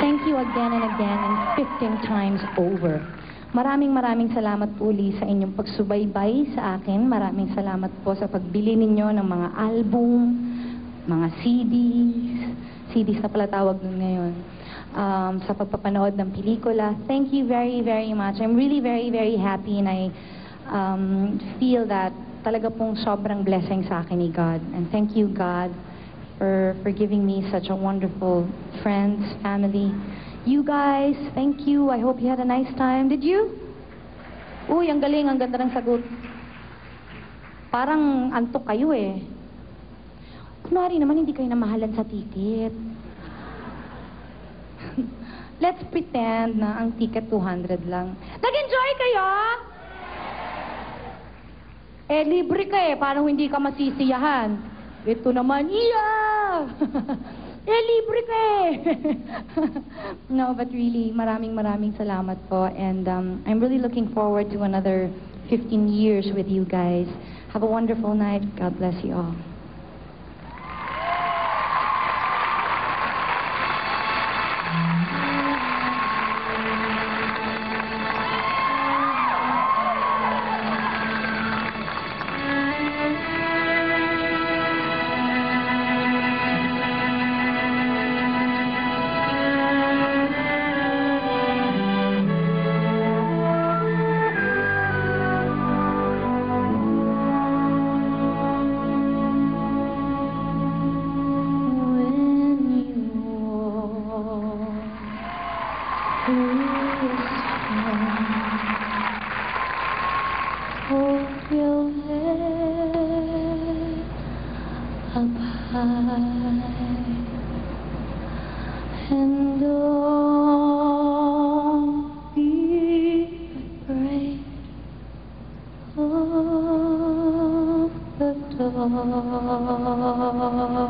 thank you again and again and 15 times over. Maraming salamat po uli sa inyong pagsubaybay sa akin. Maraming salamat po sa pagbili ninyo ng mga album, mga CDs na pala tawag nun ngayon, sa pagpapanood ng pelikula. Thank you very much. I'm really very happy and I feel that talaga pong sobrang blessing sa akin ni God. And thank you, God, for giving me such a wonderful friends, family. You guys, thank you. I hope you had a nice time. Did you? Uy, ang galing, ang ganda ng sagot. Parang antok kayo eh. Kunwari naman, hindi kayo namahalan sa ticket. Let's pretend na ang ticket 200 lang. Nag-enjoy kayo? Eh, libre ka eh. Parang hindi ka masisiyahan. Ito naman, iya! Eh, libre ka eh! No, but really, maraming salamat po. And I'm really looking forward to another 15 years with you guys. Have a wonderful night. God bless you all. Hold your head up high and don't be afraid of the dark.